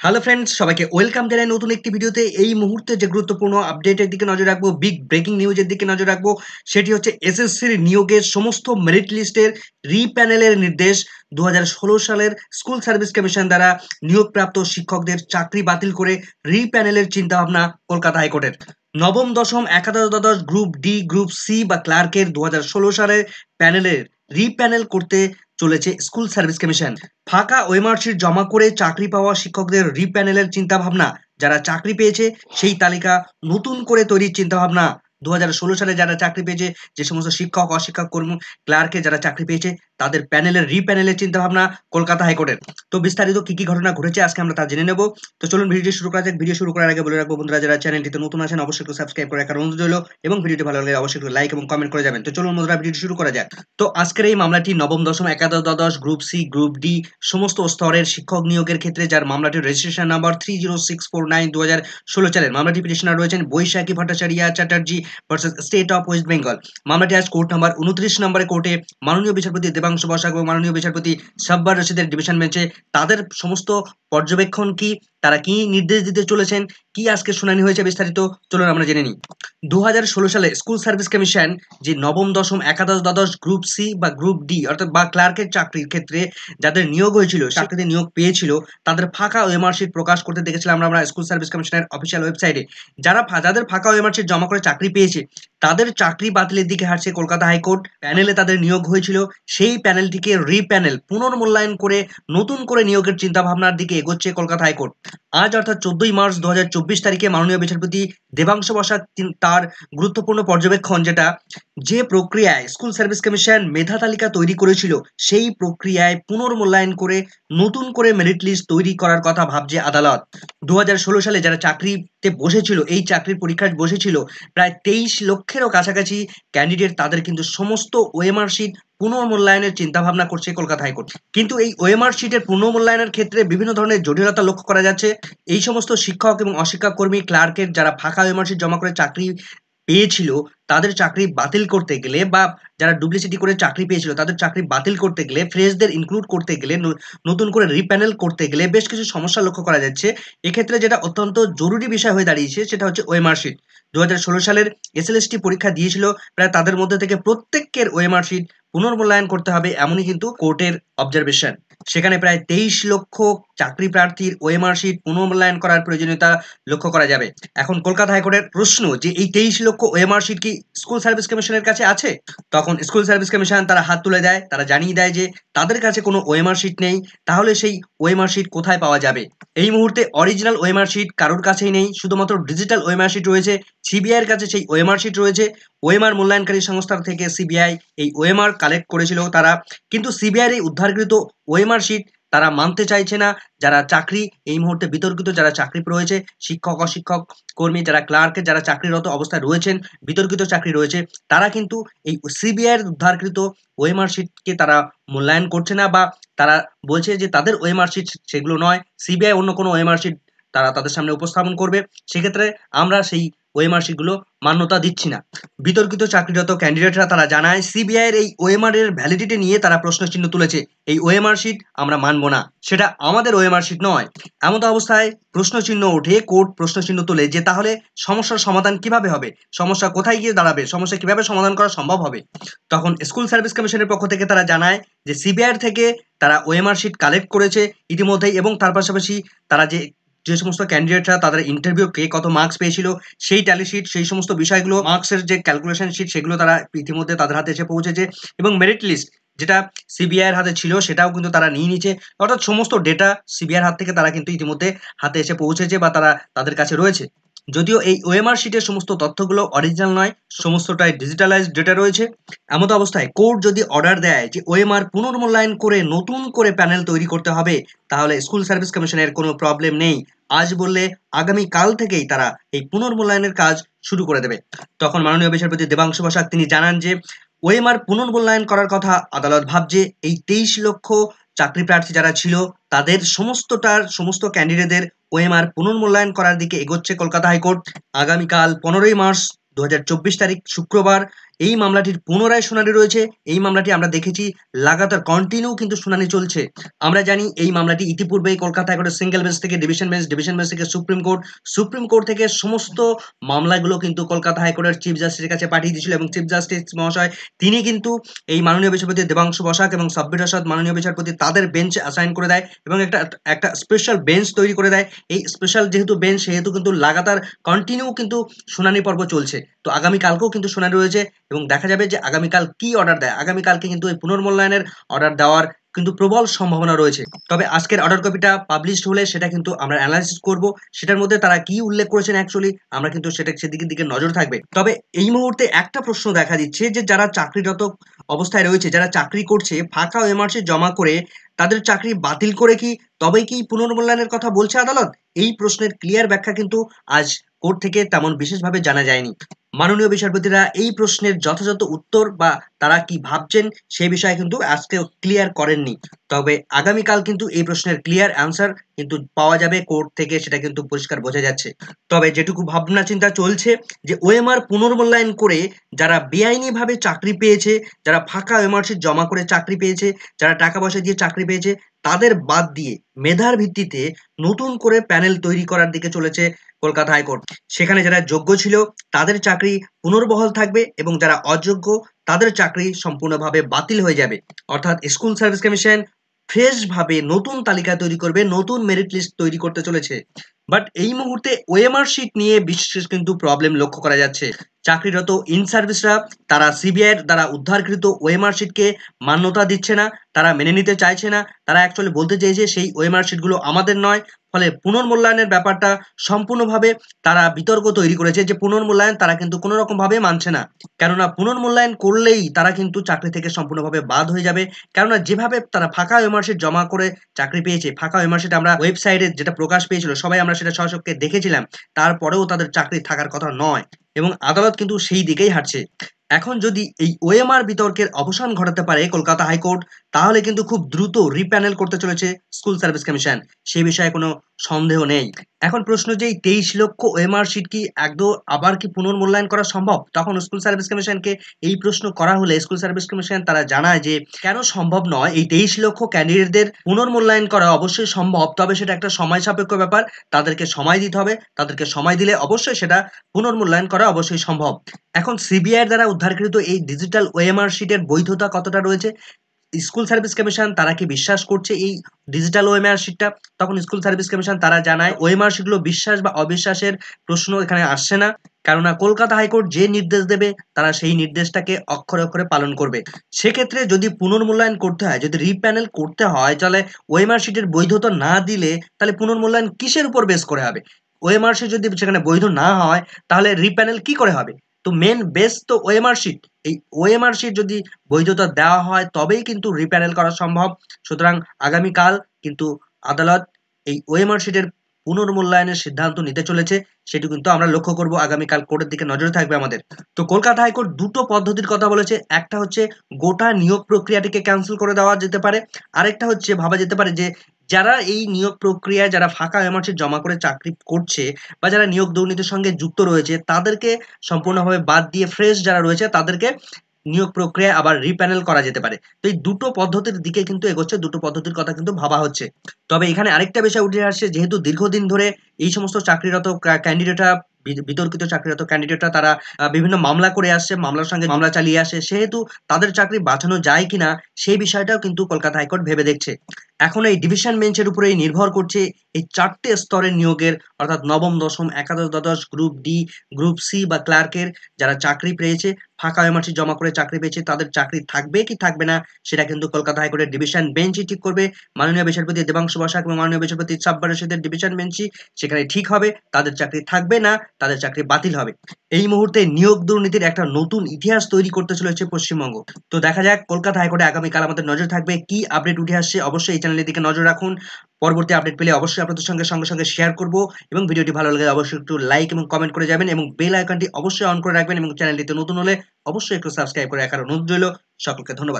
Hello friends, সবাইকে welcome জানাই নতুন একটি ভিডিওতে। এই মুহূর্তে যে গুরুত্বপূর্ণ আপডেটের দিকে নজর রাখবো, বিগ ব্রেকিং নিউজের দিকে নজর রাখবো, সেটি হচ্ছে এসএসসির নিয়োগের সমস্ত মেরিট লিস্টের রিপ্যানেলের নির্দেশ। 2016 সালের স্কুল সার্ভিস কমিশন দ্বারা নিয়োগপ্রাপ্ত শিক্ষকদের চাকরি বাতিল করে রিপ্যানেলের চিন্তাভাবনা কলকাতা হাইকোর্টের। নবম, দশম, একাদশ, দ্বাদশ, গ্রুপ ডি, গ্রুপ সি বা ক্লার্কের 2016 সালের প্যানেলের রিপ্যানেল করতে চলেছে স্কুল সার্ভিস কমিশন। ফাঁকা ওএমআর শিট জমা করে চাকরি পাওয়া শিক্ষকদের রিপ্যানেলের চিন্তাভাবনা, যারা চাকরি পেয়েছে সেই তালিকা নতুন করে তৈরির চিন্তাভাবনা। 2016 সালে যারা চাকরি পেয়েছে, যে সমস্ত শিক্ষক, অশিক্ষক, কর্মী, ক্লার্কে যারা চাকরি পেয়েছে, তাদের প্যানেলের রিপ্যানেলের চিন্তাভাবনা কলকাতা হাইকোর্টের। তো বিস্তারিত কি কি ঘটনা ঘটেছে আজকে আমরা তা জেনে নেব। তো চলুন ভিডিওটি শুরু করা যাক। ভিডিও শুরু করার আগে বলে রাখবো বন্ধুরা, যারা চ্যানেলটিতে নতুন আছেন অবশ্যই একটু সাবস্ক্রাইব করে রাখার অনুরোধ রইল এবং ভিডিওটি ভালো লাগলে অবশ্যই একটু লাইক এবং কমেন্ট করে যাবেন। তো চলুন বন্ধুরা, ভিডিওটি শুরু করা যাক। তো আজকের এই মামলাটি নবম, দশম, একাদশ, দ্বাদশ, গ্রুপ সি, গ্রুপ ডি সমস্ত স্তরের শিক্ষক নিয়োগের ক্ষেত্রে, যার মামলাটির রেজিস্ট্রেশন নাম্বার 30649 2016 সালের। মামলাটি পিটিশনার রয়েছেন Baishakhi Bhattacharya Chatterjee versus state of West Bengal. মামলাটি আজ কোর্ট নাম্বার 29 নম্বরে কোর্টে মাননীয় বিচারপতি দেবাংশু বসাক এবং মাননীয় বিচারপতি সাব্বার রশিদের ডিভিশন বেঞ্চে তাদের সমস্ত পর্যবেক্ষণ কি, তারা কি নির্দেশ দিতে চলেছেন, কি আজকে শুনানি হয়েছে, বিস্তারিত চলুন আমরা জেনে নিই। 2016 সালে স্কুল সার্ভিস কমিশন যে নবম, দশম, একাদশ, দ্বাদশ, গ্রুপ সি বা গ্রুপ ডি অর্থাৎ বা ক্লার্কের চাকরির ক্ষেত্রে যাদের নিয়োগ হয়েছিল, চাকরিতে নিয়োগ পেয়েছিল, তাদের ফাঁকা ওএমআর শিট প্রকাশ করতে দেখেছিলাম আমরা স্কুল সার্ভিস কমিশনের অফিসিয়াল ওয়েবসাইটে। যাদের ফাঁকা ওএমআর শিট জমা করে চাকরি পেয়েছে, তাদের চাকরি বাতিলের দিকে হাঁটছে কলকাতা হাইকোর্ট। প্যানেলে তাদের নিয়োগ হয়েছিল, সেই প্যানেলটিকে রিপ্যানেল পুনর্মূল্যায়ন করে নতুন করে নিয়োগের চিন্তা ভাবনার দিকে এগোচ্ছে কলকাতা হাইকোর্ট। আজ অর্থাৎ 14 মার্চ 2024 তারিখে মাননীয় বিচারপতি দেবাংশু বসাক তার গুরুত্বপূর্ণ পর্যবেক্ষণ, যেটা যে প্রক্রিয়ায় স্কুল সার্ভিস কমিশন মেধা তালিকা তৈরি করেছিল, সেই প্রক্রিয়ায় পুনর্মূল্যায়ন করে নতুন করে মেরিট লিস্ট তৈরি করার কথা ভাবছে আদালত। 2016 সালে যারা চাকরিতে বসেছিল, এই চাকরির পরীক্ষায় বসেছিল প্রায় 23 লক্ষেরও কাছাকাছি ক্যান্ডিডেট, তাদের কিন্তু সমস্ত ওএমআর শিট পুনর্মূল্যায়নের চিন্তাভাবনা করছে কলকাতা হাইকোর্ট। কিন্তু এই ওএমআর শিটের পুনর্মূল্যায়নের ক্ষেত্রে বিভিন্ন ধরনের জটিলতা লক্ষ্য করা যাচ্ছে। এই সমস্ত শিক্ষক এবং অশিক্ষক কর্মী, ক্লার্কের যারা ফাঁকা ওএমআর শিট জমা করে চাকরি পেয়েছিল, তাদের চাকরি বাতিল করতে গেলে বা যারা ডুপ্লিসিটি করে চাকরি পেয়েছিল তাদের চাকরি বাতিল করতে গেলে, ফ্রেশদের ইনক্লুড করতে গেলে, নতুন করে রিপ্যানেল করতে গেলে বেশ কিছু সমস্যা লক্ষ্য করা যাচ্ছে। এক্ষেত্রে যেটা অত্যন্ত জরুরি বিষয় হয়ে দাঁড়িয়েছে, সেটা হচ্ছে ওএমআর শিট। 2016 সালের এসএলএসটি পরীক্ষা দিয়েছিল প্রায় তাদের মধ্যে থেকে প্রত্যেকের ওএমআর শিট পুনর্মূল্যায়ন করতে হবে, এমনই কিন্তু কোর্টের অবজারভেশন। সেখানে প্রায় 23 লক্ষ চাকরি প্রার্থীর ওএমআর শিট পুনর্মূল্যায়ন করার প্রয়োজনীয়তা লক্ষ্য করা যাবে। এখন কলকাতা হাইকোর্টের প্রশ্ন যে এই 23 লক্ষ ওএমআর শিট কি স্কুল সার্ভিস কমিশনের কাছে আছে? তখন স্কুল সার্ভিস কমিশন তারা হাত তুলে দেয়, তারা জানিয়ে দেয় যে তাদের কাছে কোনো ওএমআর শিট নেই। তাহলে সেই ওএমআর শিট কোথায় পাওয়া যাবে? এই মুহূর্তে অরিজিনাল ওএমআর শিট কারোর কাছেই নেই, শুধুমাত্র ডিজিটাল ওএমআর শিট রয়েছে। সিবিআই এর কাছে সেই ওএমআর শিট রয়েছে। ওএমআর মূল্যায়নকারী সংস্থা থেকে সিবিআই এই ওএমআর কালেক্ট করেছিল তারা, কিন্তু সিবিআই এর এই উদ্ধারকৃত ওএমআর শিট তারা মানতে চাইছে না। যারা চাকরি এই মুহূর্তে বিতর্কিত, যারা চাকরি রয়েছে, শিক্ষক, অশিক্ষক, কর্মী, যারা ক্লার্কে যারা চাকরিরত অবস্থায় রয়েছেন, বিতর্কিত চাকরি রয়েছে, তারা কিন্তু এই সিবিআই এর উদ্ধারকৃত ওএমআর শিটকে তারা মূল্যায়ন করছে না, বা তারা বলছে যে তাদের ওএমআর শিট সেগুলো নয়, সিবিআই অন্য কোনো ওএমআর শিট তারা তাদের সামনে উপস্থাপন করবে। সেক্ষেত্রে আমরা সেই ওএমআর শিটগুলো মান্যতা দিচ্ছি না। বিতর্কিত চাকরিরত ক্যান্ডিডেটরা তারা জানায় সিবিআই এর এই ওএমআর এর ভ্যালিডিটি নিয়ে তারা প্রশ্নচিহ্ন তুলেছে। এই ওএমআর শিট আমরা মানব না, সেটা আমাদের ওএমআর শিট নয়। এমন অবস্থায় প্রশ্নচিহ্ন ওঠে, কোর্ট প্রশ্নচিহ্ন তোলে যে তাহলে সমস্যার সমাধান কিভাবে হবে, সমস্যা কোথায় গিয়ে দাঁড়াবে, সমস্যা কিভাবে সমাধান করা সম্ভব হবে? তখন স্কুল সার্ভিস কমিশনের পক্ষ থেকে তারা জানায় যে সিবিআই থেকে তারা ওএমআর শিট কালেক্ট করেছে ইতিমধ্যেই, এবং তার পাশাপাশি তারা যে সমস্ত ক্যান্ডিডেটরা তাদের ইন্টারভিউ কে কত মার্কস পেয়েছিল, সেই ট্যালি শিট, সেই সমস্ত বিষয়গুলো, মার্কসের যে ক্যালকুলেশন শিট, সেগুলো তারা ইতিমধ্যে তাদের হাতে এসে পৌঁছেছে। এবং মেরিট লিস্ট যেটা সিবিআই এর হাতে ছিল, সেটাও কিন্তু তারা নিয়ে নিচ্ছে। অর্থাৎ সমস্ত ডেটা সিবিআই এর হাত থেকে তারা কিন্তু ইতিমধ্যে হাতে এসে পৌঁছেছে বা তারা তাদের কাছে রয়েছে। যদিও এই ওএমআর শিটের সমস্ত তথ্যগুলো অরিজিনাল নয়, সমস্তটাই ডিজিটালাইজড ডেটা রয়েছে। এমত অবস্থায় কোর্ট যদি অর্ডার দেয় যে ওএমআর পুনর্মূল্যায়ন করে নতুন করে প্যানেল তৈরি করতে হবে, তাহলে স্কুল সার্ভিস কমিশনের কোনো প্রবলেম নেই। আজ বললে আগামী কাল থেকেই তারা এই পুনর্মূল্যায়নের কাজ শুরু করে দেবে। তখন মাননীয় বিচারপতি দেবাংশু বসাক তিনি জানান যে ওএমআর পুনর্মূল্যায়ন করার কথা আদালত ভাবছে। এই 23 লক্ষ চাকরি প্রার্থী যারা ছিল, তাদের সমস্ত ক্যান্ডিডেটদের ওএমআর পুনর্মূল্যায়ন করার দিকে এগোচ্ছে কলকাতা হাইকোর্ট। আগামীকাল 15ই মার্চ 2024 তারিখ শুক্রবার এই মামলাটির পুনরায় শুনানি রয়েছে। এই মামলাটি আমরা দেখেছি লাগাতার কন্টিনিউ কিন্তু শুনানি চলছে। আমরা জানি এই মামলাটি ইতিপূর্বেই কলকাতা হাইকোর্টের সিঙ্গেল বেঞ্চ থেকে ডিভিশন বেঞ্চ, ডিভিশন বেঞ্চ থেকে সুপ্রিম কোর্ট, সুপ্রিম কোর্ট থেকে সমস্ত মামলাগুলো কিন্তু কলকাতা হাইকোর্টের চিফ জাস্টিসের কাছে পাঠিয়ে দিয়েছিল এবং চিফ জাস্টিস মহাশয় তিনি কিন্তু এই মাননীয় বিচারপতি দেবাংশু বসাক এবং সাব্বির রশাদ মাননীয় বিচারপতি তাদের বেঞ্চ অ্যাসাইন করে দেয় এবং একটা স্পেশাল বেঞ্চ তৈরি করে দেয়। এই স্পেশাল যেহেতু বেঞ্চ সেহেতু কিন্তু লাগাতার কন্টিনিউ কিন্তু শুনানি পর্ব চলছে। তো আগামীকালকেও কিন্তু শুনানি রয়েছে এবং দেখা যাবে যে আগামীকাল কি অর্ডার দেয়। আগামীকালকে কিন্তু এই পুনর্মূল্যায়নের অর্ডার দেওয়ার কিন্তু প্রবল সম্ভাবনা রয়েছে। তবে আজকের অর্ডার কপিটা পাবলিশড হলে সেটা কিন্তু আমরা অ্যানালাইসিস করব। সেটার মধ্যে তারা কি উল্লেখ করেছেন অ্যাকচুয়ালি আমরা কিন্তু সেদিকের দিকে নজর থাকবে। তবে এই মুহূর্তে একটা প্রশ্ন দেখা দিচ্ছে যে যারা চাকরিরত অবস্থায় রয়েছে, যারা চাকরি করছে ফাঁকা ওএমআরসি জমা করে তাদের চাকরি বাতিল করে কি তবেই কি পুনর্মূল্যায়নের কথা বলছে আদালত? এই প্রশ্নের ক্লিয়ার ব্যাখ্যা কিন্তু আজ কোর্ট থেকে তেমন বিশেষভাবে জানা যায়নি। মাননীয় বিচারপতিরা এই প্রশ্নের যথাযথ উত্তর বা তারা কি ভাবছেন সেই বিষয়ে কিন্তু আজকে ক্লিয়ার করেননি। তবে আগামীকাল কিন্তু এই প্রশ্নের ক্লিয়ার অ্যান্সার কিন্তু পাওয়া যাবে কোর্ট থেকে, সেটা কিন্তু পরিষ্কার বোঝা যাচ্ছে। তবে যেটুকু ভাবনা চিন্তা চলছে যে ওএমআর পুনর্মূল্যায়ন করে যারা বেআইনিভাবে চাকরি পেয়েছে, যারা ফাঁকা ওএমআরসি জমা করে চাকরি পেয়েছে, যারা টাকা পয়সা দিয়ে চাকরি পেয়েছে তাদের বাদ দিয়ে মেধার ভিত্তিতে নতুন করে প্যানেল তৈরি করার দিকে চলেছে কলকাতা হাইকোর্ট। সেখানে যারা যোগ্য ছিল তাদের চাকরি পুনর্বহাল থাকবে এবং যারা অযোগ্য তাদের চাকরি সম্পূর্ণভাবে বাতিল হয়ে যাবে। অর্থাৎ স্কুল সার্ভিস কমিশন ফ্রেশ ভাবে নতুন তালিকা তৈরি করবে, নতুন মেরিট লিস্ট তৈরি করতে চলেছে। বাট এই মুহূর্তে ওএমআর শিট নিয়ে বিশেষ কিন্তু প্রবলেম লক্ষ্য করা যাচ্ছে। চাকরিরত ইন সার্ভিসরা তারা সিবিআইয়ের দ্বারা উদ্ধারকৃত ওএমআর শিটকে মান্যতা দিচ্ছে না, তারা মেনে নিতে চাইছে না। তারা অ্যাকচুয়ালি বলতে চাইছে সেই ওএমআর শিটগুলো আমাদের নয়। ফলে পুনর্মূল্যায়নের ব্যাপারটা সম্পূর্ণভাবে তারা বিতর্ক তৈরি করেছে যে পুনর্মূল্যায়ন তারা কিন্তু কোনো রকম ভাবে মানছে না। কেননা পুনর্মূল্যায়ন করলেই তারা কিন্তু চাকরি থেকে সম্পূর্ণভাবে বাদ হয়ে যাবে। কেননা যেভাবে তারা ফাঁকা ওএমআর শিট জমা করে চাকরি পেয়েছে, ফাঁকা ওএমআর শিট আমরা ওয়েবসাইটে যেটা প্রকাশ পেয়েছিল সবাই আমরা সেটা সচক্ষে দেখেছিলাম, তারপরেও তাদের চাকরি থাকার কথা নয় এবং আদালত কিন্তু সেই দিকেই হাঁটছে। এখন যদি এই ওএমআর বিতর্কের অবসান ঘটাতে পারে কলকাতা হাইকোর্ট তাহলে কিন্তু খুব দ্রুত রিপ্যানেল করতে চলেছে স্কুল সার্ভিস কমিশন, সেই বিষয়ে কোনো সন্দেহ নেই। এখন প্রশ্ন যে এই 23 লক্ষ ওএমআর শিট কি একদম আবার কি পুনর্মূল্যায়ন করা সম্ভব? তখন স্কুল সার্ভিস কমিশনকে এই প্রশ্ন করা হলে স্কুল সার্ভিস কমিশন তারা জানায় যে কেন সম্ভব নয়, এই 23 লক্ষ ক্যান্ডিডেটদের পুনর্মূল্যায়ন করা অবশ্যই সম্ভব, তবে সেটা একটা সময় সাপেক্ষ ব্যাপার। তাদেরকে সময় দিতে হবে, তাদেরকে সময় দিলে অবশ্যই সেটা পুনর্মূল্যায়ন করা অবশ্যই সম্ভব। এখন সিবিআই দ্বারা উদ্ধারকৃত এই ডিজিটাল ওএমআর শিটের বৈধতা কতটা রয়েছে স্কুল সার্ভিস কমিশন তারা কি বিশ্বাস করছে এই ডিজিটাল ওএমআর শিটটা? তখন স্কুল সার্ভিস কমিশন তারা জানায় ওএমআর শিটগুলো বিশ্বাস বা অবিশ্বাসের প্রশ্ন এখানে আসছে না। কেননা কলকাতা হাইকোর্ট যে নির্দেশ দেবে তারা সেই নির্দেশটাকে অক্ষরে অক্ষরে পালন করবে। সেক্ষেত্রে যদি পুনর্মূল্যায়ন করতে হয়, যদি রিপ্যানেল করতে হয়, তাহলে ওএমআর শিটের বৈধতা না দিলে তাহলে পুনর্মূল্যায়ন কিসের উপর বেস করে হবে? ওএমআর শিট যদি সেখানে বৈধ না হয় তাহলে রিপ্যানেল কি করে হবে? তো মেন বেস তো ওএমআর শিট। এই ওএমআর শিট যদি বৈধতা দেওয়া হয় তবেই কিন্তু রিপ্যানেল করা সম্ভব। সুতরাং আগামীকাল কিন্তু আদালত এই ওএমআর শিটের পুনর্মূল্যায়নের সিদ্ধান্ত নিতে চলেছে, সেটি কিন্তু আমরা লক্ষ্য করব। আগামীকাল কোর্টের দিকে নজর থাকবে আমাদের। তো কলকাতা হাইকোর্ট দুটো পদ্ধতির কথা বলেছে। একটা হচ্ছে গোটা নিয়োগ প্রক্রিয়াটিকে ক্যান্সেল করে দেওয়া যেতে পারে, আরেকটা হচ্ছে ভাবা যেতে পারে যে যারা এই নিয়োগ প্রক্রিয়ায় যারা ফাঁকা ওএমআর শিট জমা করে চাকরি করছে বা যারা নিয়োগ দুর্নীতির সঙ্গে যুক্ত রয়েছে তাদেরকে সম্পূর্ণভাবে বাদ দিয়ে ফ্রেশ যারা রয়েছে তাদেরকে নিয়োগ প্রক্রিয়া আবার রিপ্যানেল করা যেতে পারে। তো এই দুটো পদ্ধতির দিকে কিন্তু এগোচ্ছে, দুটো পদ্ধতির কথা কিন্তু ভাবা হচ্ছে। তবে এখানে আরেকটা বিষয় উঠে আসছে, যেহেতু দীর্ঘদিন ধরে এই সমস্ত চাকরিরত ক্যান্ডিডেটরা বিতর্কিত চাকরিরত ক্যান্ডিডেটরা তারা বিভিন্ন মামলা করে আসছে, মামলার সঙ্গে মামলা চালিয়ে আসে, সেহেতু তাদের চাকরি বাঁচানো যায় কিনা সেই বিষয়টাও কিন্তু কলকাতা হাইকোর্ট ভেবে দেখছে। এখন এই ডিভিশন বেঞ্চের উপরেই নির্ভর করছে এই 4টে স্তরের নিয়োগের, অর্থাৎ নবম, দশম, একাদশ, দ্বাদশ, গ্রুপ ডি, গ্রুপ সি বা ক্লার্কের যারা চাকরি পেয়েছে, ফাঁকা ওএমআরসি জমা করে চাকরি পেয়েছে, তাদের চাকরি থাকবে কি থাকবে না সেটা কিন্তু কলকাতা হাইকোর্টের ডিভিশন বেঞ্চই ঠিক করবে। মাননীয় বিচারপতি দেবাংশু বসাক এবং মাননীয় বিচারপতি সাব্বির রশিদের ডিভিশন বেঞ্চই সেখানে ঠিক হবে তাদের চাকরি থাকবে না, তাদের চাকরি বাতিল হবে। এই মুহূর্তে নিয়োগ দুর্নীতির একটা নতুন ইতিহাস তৈরি করতে চলেছে পশ্চিমবঙ্গ। তো দেখা যাক কলকাতা হাইকোর্টে আগামীকাল আমাদের নজর থাকবে কি আপডেট উঠে আসছে। অবশ্যই এই চ্যানেলের দিকে নজর রাখুন। পরবর্তী আপডেট পেলে অবশ্যই আপনাদের সঙ্গে সঙ্গে সঙ্গে শেয়ার করব এবং ভিডিওটি ভালো লাগলে অবশ্যই একটু লাইক এবং কমেন্ট করে যাবেন এবং বেল আইকনটি অবশ্যই অন করে রাখবেন এবং চ্যানেলটিতে নতুন হলে অবশ্যই একটু সাবস্ক্রাইব করে রাখার অনুরোধ রইল। সকলকে ধন্যবাদ।